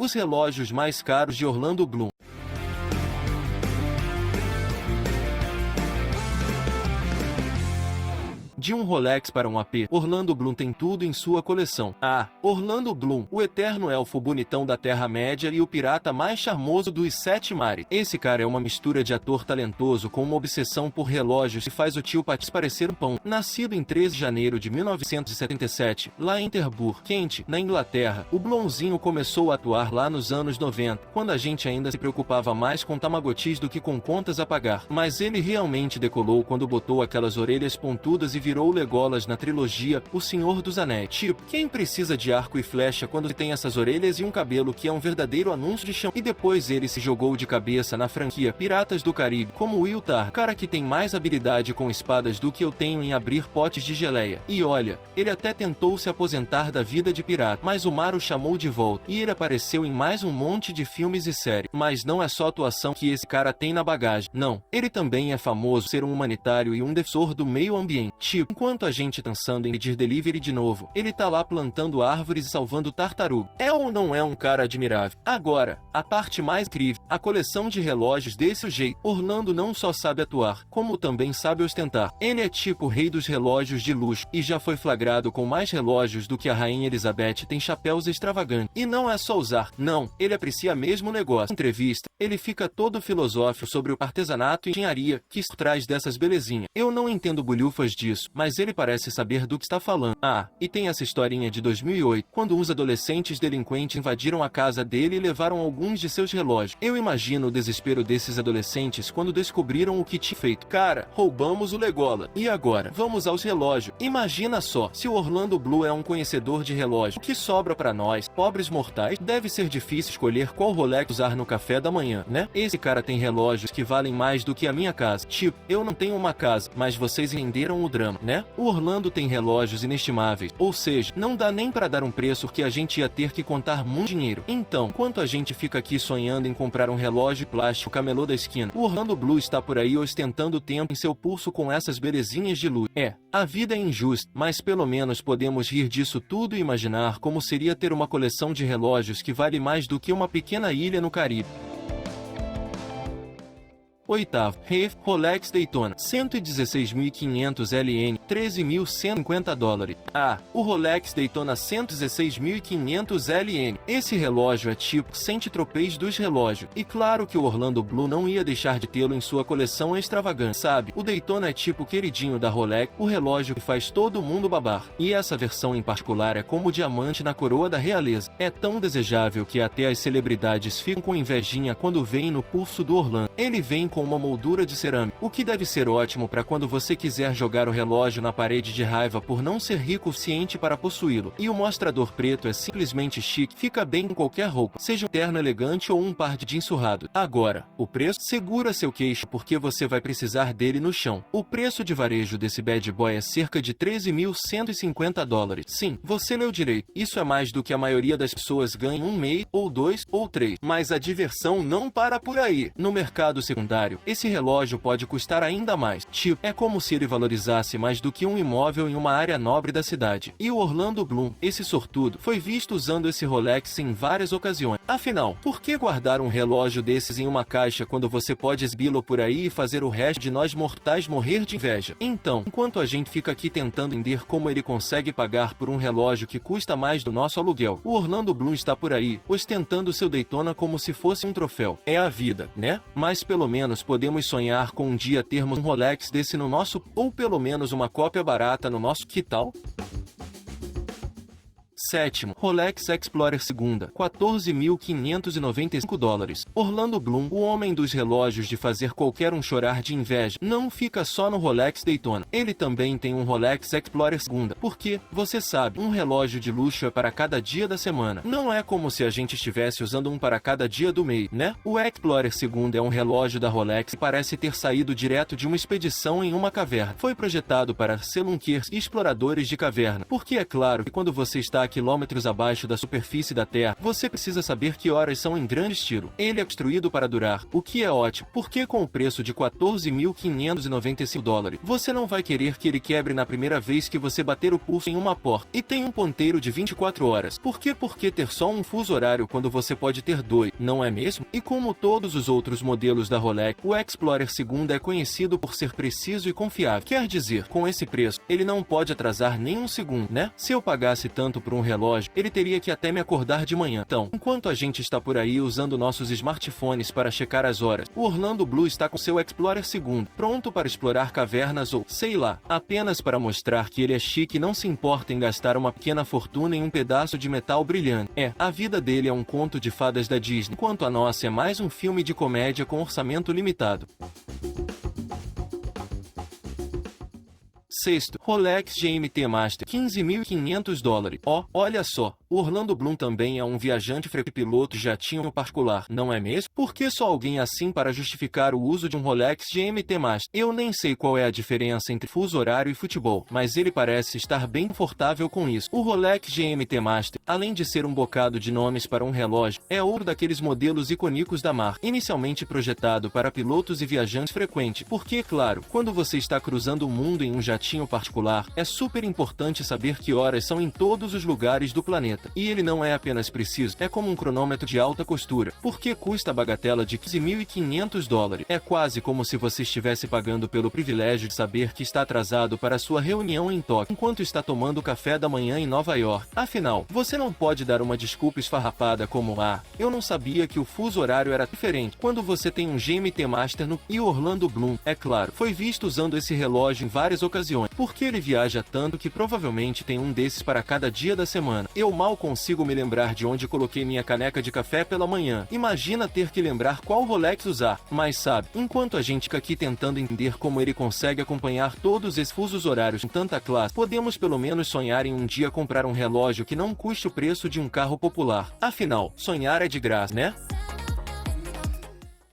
Os relógios mais caros de Orlando Bloom. De um Rolex para um AP, Orlando Bloom tem tudo em sua coleção. Orlando Bloom, o eterno elfo bonitão da Terra-média e o pirata mais charmoso dos 7 mares. Esse cara é uma mistura de ator talentoso com uma obsessão por relógios e faz o tio Patis parecer um pão. Nascido em 13 de janeiro de 1977, lá em Terburg, Kent, na Inglaterra, o Bloomzinho começou a atuar lá nos anos 90, quando a gente ainda se preocupava mais com Tamagotchis do que com contas a pagar. Mas ele realmente decolou quando botou aquelas orelhas pontudas e virou Legolas na trilogia O Senhor dos Anéis. Tipo, quem precisa de arco e flecha quando tem essas orelhas e um cabelo que é um verdadeiro anúncio de chão? E depois ele se jogou de cabeça na franquia Piratas do Caribe, como Will Tar, cara que tem mais habilidade com espadas do que eu tenho em abrir potes de geleia. E olha, ele até tentou se aposentar da vida de pirata, mas o mar o chamou de volta, e ele apareceu em mais um monte de filmes e séries. Mas não é só atuação que esse cara tem na bagagem, não. Ele também é famoso por ser um humanitário e um defensor do meio ambiente. Enquanto a gente pensando em pedir delivery de novo, ele tá lá plantando árvores e salvando tartaruga. É ou não é um cara admirável? Agora, a parte mais incrível, a coleção de relógios desse jeito. Orlando não só sabe atuar, como também sabe ostentar. Ele é tipo o rei dos relógios de luxo, e já foi flagrado com mais relógios do que a rainha Elizabeth tem chapéus extravagantes. E não é só usar, não, ele aprecia mesmo o negócio. Em entrevista, ele fica todo filosófico sobre o artesanato e engenharia que por trás dessas belezinhas. Eu não entendo bolhufas disso, mas ele parece saber do que está falando. E tem essa historinha de 2008, quando uns adolescentes delinquentes invadiram a casa dele e levaram alguns de seus relógios. Eu imagino o desespero desses adolescentes quando descobriram o que tinha feito. Cara, roubamos o Legolas. E agora? Vamos aos relógios. Imagina só, se o Orlando Bloom é um conhecedor de relógio, o que sobra pra nós, pobres mortais? Deve ser difícil escolher qual Rolex usar no café da manhã, né? Esse cara tem relógios que valem mais do que a minha casa. Tipo, eu não tenho uma casa, mas vocês entenderam o drama, né? O Orlando tem relógios inestimáveis, ou seja, não dá nem para dar um preço que a gente ia ter que contar muito dinheiro. Então, enquanto a gente fica aqui sonhando em comprar um relógio plástico camelô da esquina, o Orlando Bloom está por aí ostentando o tempo em seu pulso com essas belezinhas de luz. A vida é injusta, mas pelo menos podemos rir disso tudo e imaginar como seria ter uma coleção de relógios que vale mais do que uma pequena ilha no Caribe. Oitavo, Rolex Daytona, 116.500 LN, $13.150. O Rolex Daytona 116.500 LN. Esse relógio é tipo Saint-Tropez dos relógios. E claro que o Orlando Bloom não ia deixar de tê-lo em sua coleção extravagante, sabe? O Daytona é tipo o queridinho da Rolex, o relógio que faz todo mundo babar. E essa versão em particular é como o diamante na coroa da realeza. É tão desejável que até as celebridades ficam com invejinha quando veem no pulso do Orlando. Ele vem com uma moldura de cerâmica, o que deve ser ótimo para quando você quiser jogar o relógio na parede de raiva por não ser rico o suficiente para possuí-lo. E o mostrador preto é simplesmente chique, fica bem com qualquer roupa, seja um terno elegante ou um par de jeans surrado. Agora, o preço? Segura seu queixo porque você vai precisar dele no chão. O preço de varejo desse bad boy é cerca de $13.150. Sim, você leu direito. Isso é mais do que a maioria das pessoas ganha em um mês, ou 2, ou 3. Mas a diversão não para por aí. No mercado secundário, esse relógio pode custar ainda mais. Tipo, é como se ele valorizasse mais do que um imóvel em uma área nobre da cidade. E o Orlando Bloom, esse sortudo, foi visto usando esse Rolex em várias ocasiões. Afinal, por que guardar um relógio desses em uma caixa quando você pode exibi-lo por aí e fazer o resto de nós mortais morrer de inveja? Então, enquanto a gente fica aqui tentando entender como ele consegue pagar por um relógio que custa mais do nosso aluguel, o Orlando Bloom está por aí, ostentando seu Daytona como se fosse um troféu. É a vida, né? Mas pelo menos podemos sonhar com um dia termos um Rolex desse no nosso, ou pelo menos uma cópia barata no nosso, que tal? Sétimo, Rolex Explorer 2, $14.595. Orlando Bloom, o homem dos relógios de fazer qualquer um chorar de inveja, não fica só no Rolex Daytona. Ele também tem um Rolex Explorer 2, porque, você sabe, um relógio de luxo é para cada dia da semana. Não é como se a gente estivesse usando um para cada dia do mês, né? O Explorer 2 é um relógio da Rolex e parece ter saído direto de uma expedição em uma caverna. Foi projetado para spelunkeers e exploradores de caverna, porque é claro que quando você está aqui quilômetros abaixo da superfície da Terra, você precisa saber que horas são em grande estilo. Ele é construído para durar, o que é ótimo, porque com o preço de $14.595, você não vai querer que ele quebre na primeira vez que você bater o pulso em uma porta. E tem um ponteiro de 24 horas. Por que ter só um fuso horário quando você pode ter dois, não é mesmo? E como todos os outros modelos da Rolex, o Explorer 2 é conhecido por ser preciso e confiável. Quer dizer, com esse preço, ele não pode atrasar nem um segundo, né? Se eu pagasse tanto por um relógio, ele teria que até me acordar de manhã. Então, enquanto a gente está por aí usando nossos smartphones para checar as horas, o Orlando Blue está com seu Explorer 2, pronto para explorar cavernas ou, sei lá, apenas para mostrar que ele é chique e não se importa em gastar uma pequena fortuna em um pedaço de metal brilhante. A vida dele é um conto de fadas da Disney, enquanto a nossa é mais um filme de comédia com orçamento limitado. Sexto, Rolex GMT Master, $15.500. Olha só, o Orlando Bloom também é um viajante piloto jatinho particular, não é mesmo? Por que só alguém assim para justificar o uso de um Rolex GMT Master? Eu nem sei qual é a diferença entre fuso horário e futebol, mas ele parece estar bem confortável com isso. O Rolex GMT Master, além de ser um bocado de nomes para um relógio, é outro daqueles modelos icônicos da marca, inicialmente projetado para pilotos e viajantes frequentes, porque, claro, quando você está cruzando o mundo em um jatinho particular, é super importante saber que horas são em todos os lugares do planeta. E ele não é apenas preciso, é como um cronômetro de alta costura, porque custa a bagatela de $15.500. É quase como se você estivesse pagando pelo privilégio de saber que está atrasado para sua reunião em Tóquio, enquanto está tomando café da manhã em Nova York. Afinal, você não pode dar uma desculpa esfarrapada como eu não sabia que o fuso horário era diferente, quando você tem um GMT Master e o Orlando Bloom, é claro, foi visto usando esse relógio em várias ocasiões, porque ele viaja tanto que provavelmente tem um desses para cada dia da semana. Eu mal consigo me lembrar de onde coloquei minha caneca de café pela manhã. Imagina ter que lembrar qual Rolex usar. Mas sabe, enquanto a gente fica aqui tentando entender como ele consegue acompanhar todos esses fusos horários com tanta classe, podemos pelo menos sonhar em um dia comprar um relógio que não custe o preço de um carro popular. Afinal, sonhar é de graça, né?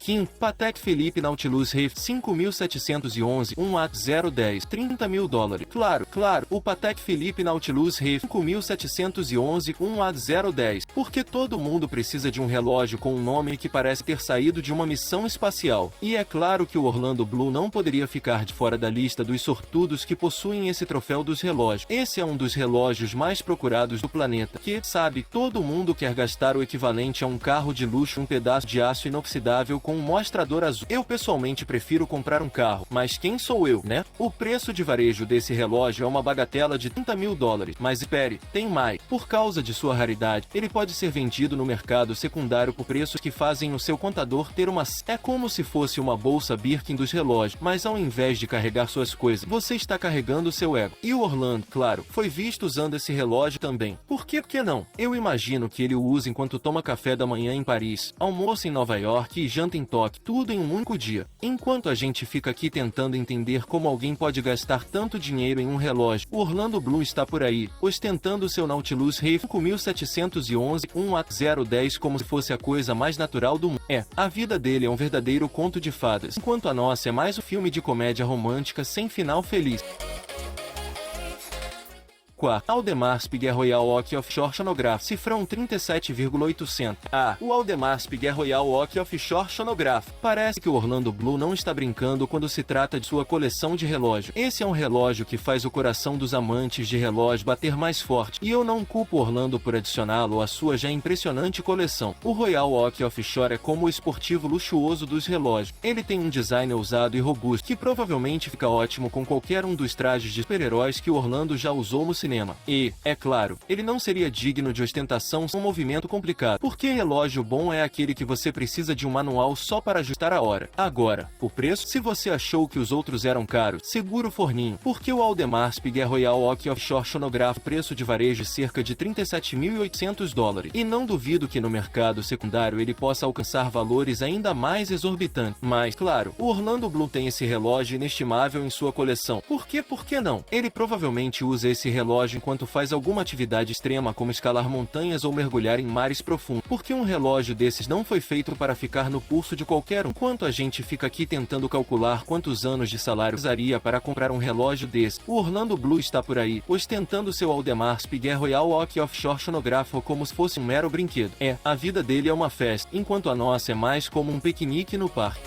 Quinto, Patek Philippe Nautilus Reef 5.711 1A010 $30.000. Claro, o Patek Philippe Nautilus Reef 5.711 1A010, porque todo mundo precisa de um relógio com um nome que parece ter saído de uma missão espacial. E é claro que o Orlando Blue não poderia ficar de fora da lista dos sortudos que possuem esse troféu dos relógios. Esse é um dos relógios mais procurados do planeta, que, sabe, todo mundo quer gastar o equivalente a um carro de luxo, um pedaço de aço inoxidável com um mostrador azul. Eu pessoalmente prefiro comprar um carro, mas quem sou eu, né? O preço de varejo desse relógio é uma bagatela de $30.000, mas espere, tem mais. Por causa de sua raridade, ele pode ser vendido no mercado secundário por preços que fazem o seu contador ter uma... É como se fosse uma bolsa Birkin dos relógios, mas ao invés de carregar suas coisas, você está carregando seu ego. E o Orlando, claro, foi visto usando esse relógio também. Por que não? Eu imagino que ele o usa enquanto toma café da manhã em Paris, almoça em Nova York e janta em Tóquio, tudo em um único dia. Enquanto a gente fica aqui tentando entender como alguém pode gastar tanto dinheiro em um relógio, o Orlando Bloom está por aí, ostentando seu Nautilus Reef 5.711 1A010 como se fosse a coisa mais natural do mundo. A vida dele é um verdadeiro conto de fadas, enquanto a nossa é mais um filme de comédia romântica sem final feliz. Quarto, Audemars Piguet Royal Oak Offshore Chronograph, cifrão 37,800. O Audemars Piguet Royal Oak Offshore Chronograph. Parece que o Orlando Blue não está brincando quando se trata de sua coleção de relógio. Esse é um relógio que faz o coração dos amantes de relógio bater mais forte, e eu não culpo o Orlando por adicioná-lo à sua já impressionante coleção. O Royal Oak Offshore é como o esportivo luxuoso dos relógios. Ele tem um design ousado e robusto, que provavelmente fica ótimo com qualquer um dos trajes de super-heróis que o Orlando já usou no cinema. E, é claro, ele não seria digno de ostentação sem um movimento complicado, porque relógio bom é aquele que você precisa de um manual só para ajustar a hora. Agora, o preço? Se você achou que os outros eram caros, segura o forninho, porque o Audemars Piguet Royal Oak Offshore Chronograph preço de varejo cerca de $37.800, e não duvido que no mercado secundário ele possa alcançar valores ainda mais exorbitantes. Mas, claro, o Orlando Bloom tem esse relógio inestimável em sua coleção. Por que não? Ele provavelmente usa esse relógio relógio enquanto faz alguma atividade extrema como escalar montanhas ou mergulhar em mares profundos. Porque um relógio desses não foi feito para ficar no pulso de qualquer um. Enquanto a gente fica aqui tentando calcular quantos anos de salário usaria para comprar um relógio desse, o Orlando Bloom está por aí, ostentando seu Aldemar Spiger Royal Oak Offshore chronográfico como se fosse um mero brinquedo. A vida dele é uma festa, enquanto a nossa é mais como um piquenique no parque.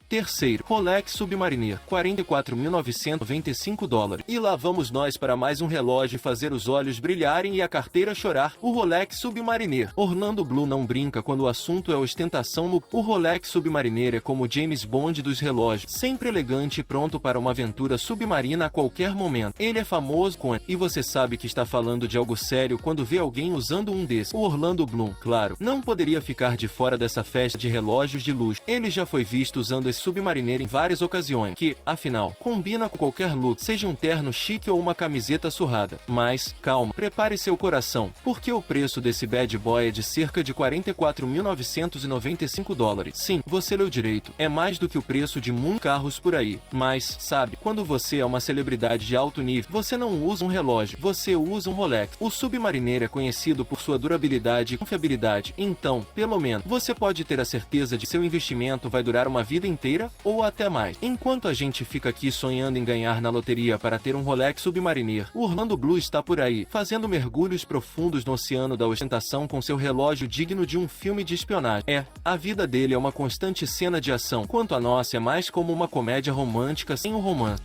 Terceiro, Rolex Submariner, $44.995. E lá vamos nós para mais um relógio fazer os olhos brilharem e a carteira chorar. O Rolex Submariner. Orlando Bloom não brinca quando o assunto é ostentação. O Rolex Submariner é como James Bond dos relógios, sempre elegante e pronto para uma aventura submarina a qualquer momento. Ele é famoso e você sabe que está falando de algo sério quando vê alguém usando um desses. O Orlando Bloom, claro, não poderia ficar de fora dessa festa de relógios de luxo. Ele já foi visto usando esse Submariner em várias ocasiões, que, afinal, combina com qualquer look, seja um terno chique ou uma camiseta surrada. Mas, calma, prepare seu coração, porque o preço desse bad boy é de cerca de $44.995. Sim, você leu direito, é mais do que o preço de muitos carros por aí. Mas, sabe, quando você é uma celebridade de alto nível, você não usa um relógio, você usa um Rolex. O Submariner é conhecido por sua durabilidade e confiabilidade, então, pelo menos, você pode ter a certeza de que seu investimento vai durar uma vida inteira ou até mais. Enquanto a gente fica aqui sonhando em ganhar na loteria para ter um Rolex Submariner, o Orlando Bloom está por aí, fazendo mergulhos profundos no oceano da ostentação com seu relógio digno de um filme de espionagem. A vida dele é uma constante cena de ação, enquanto a nossa é mais como uma comédia romântica sem um romance.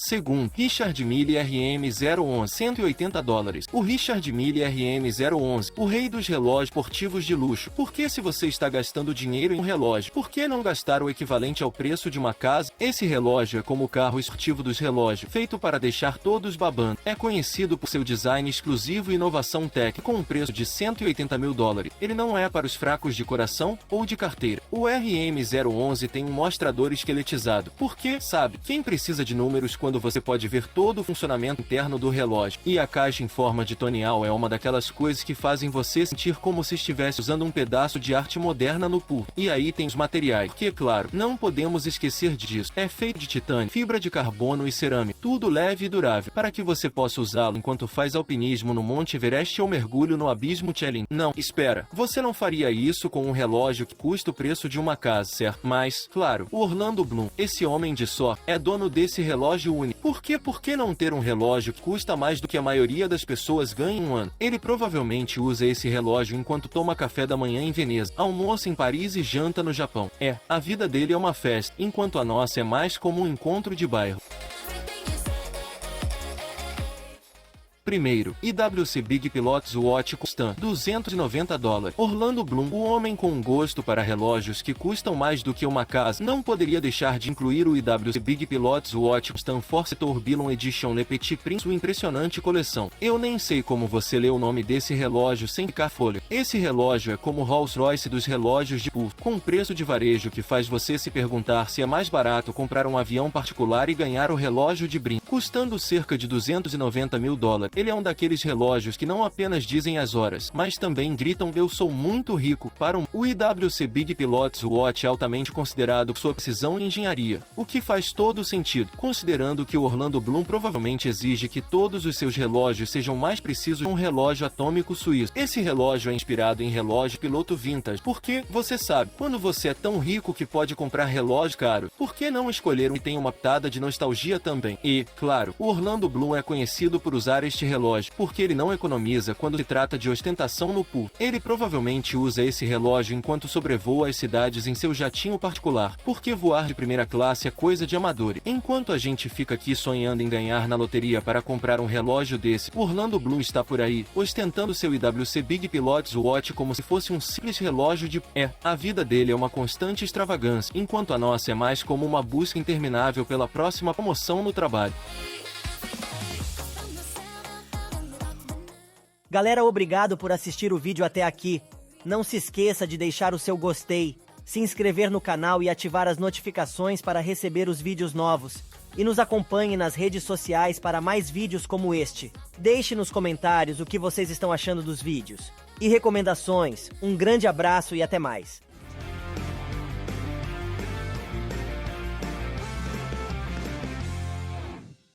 Segundo, Richard Mille RM011, $180. O Richard Mille RM011, o rei dos relógios esportivos de luxo. Por que se você está gastando dinheiro em um relógio, por que não gastar o equivalente ao preço de uma casa? Esse relógio é como o carro esportivo dos relógios, feito para deixar todos babando. É conhecido por seu design exclusivo e inovação técnica, com um preço de $180 mil. Ele não é para os fracos de coração ou de carteira. O RM011 tem um mostrador esqueletizado, porque, sabe, quem precisa de números quando você pode ver todo o funcionamento interno do relógio. E a caixa em forma de tonial é uma daquelas coisas que fazem você sentir como se estivesse usando um pedaço de arte moderna no pulso. E aí tem os materiais, que, claro, não podemos esquecer disso. É feito de titânio, fibra de carbono e cerâmica, tudo leve e durável, para que você possa usá-lo enquanto faz alpinismo no Monte Everest ou mergulho no abismo Chelin. Não, espera, você não faria isso com um relógio que custa o preço de uma casa, certo? Mas, claro, o Orlando Bloom, esse homem de sorte, é dono desse relógio único. Por que não ter um relógio que custa mais do que a maioria das pessoas ganha em um ano? Ele provavelmente usa esse relógio enquanto toma café da manhã em Veneza, almoça em Paris e janta no Japão. A vida dele é uma festa, enquanto a nossa é mais como um encontro de bairro. Primeiro, IWC Big Pilots Watch custa $290. Orlando Bloom, o homem com um gosto para relógios que custam mais do que uma casa, não poderia deixar de incluir o IWC Big Pilots Watch Custom Force Tourbillon Edition Le Petit Prince, sua impressionante coleção. Eu nem sei como você lê o nome desse relógio sem ficar folha. Esse relógio é como o Rolls-Royce dos relógios de pulso, com um preço de varejo que faz você se perguntar se é mais barato comprar um avião particular e ganhar o relógio de brinde, custando cerca de $290 mil. Ele é um daqueles relógios que não apenas dizem as horas, mas também gritam "eu sou muito rico" para o IWC Big Pilots Watch é altamente considerado por sua precisão e engenharia, o que faz todo sentido, considerando que o Orlando Bloom provavelmente exige que todos os seus relógios sejam mais precisos que um relógio atômico suíço. Esse relógio é inspirado em relógio piloto vintage, porque, você sabe, quando você é tão rico que pode comprar relógio caro, por que não escolher um que tem uma pitada de nostalgia também? E, claro, o Orlando Bloom é conhecido por usar este relógio, porque ele não economiza quando se trata de ostentação no pool. Ele provavelmente usa esse relógio enquanto sobrevoa as cidades em seu jatinho particular, porque voar de primeira classe é coisa de amador. Enquanto a gente fica aqui sonhando em ganhar na loteria para comprar um relógio desse, Orlando Bloom está por aí, ostentando seu IWC Big Pilots Watch como se fosse um simples relógio de... a vida dele é uma constante extravagância, enquanto a nossa é mais como uma busca interminável pela próxima promoção no trabalho. Galera, obrigado por assistir o vídeo até aqui. Não se esqueça de deixar o seu gostei, se inscrever no canal e ativar as notificações para receber os vídeos novos. E nos acompanhe nas redes sociais para mais vídeos como este. Deixe nos comentários o que vocês estão achando dos vídeos. E recomendações. Um grande abraço e até mais.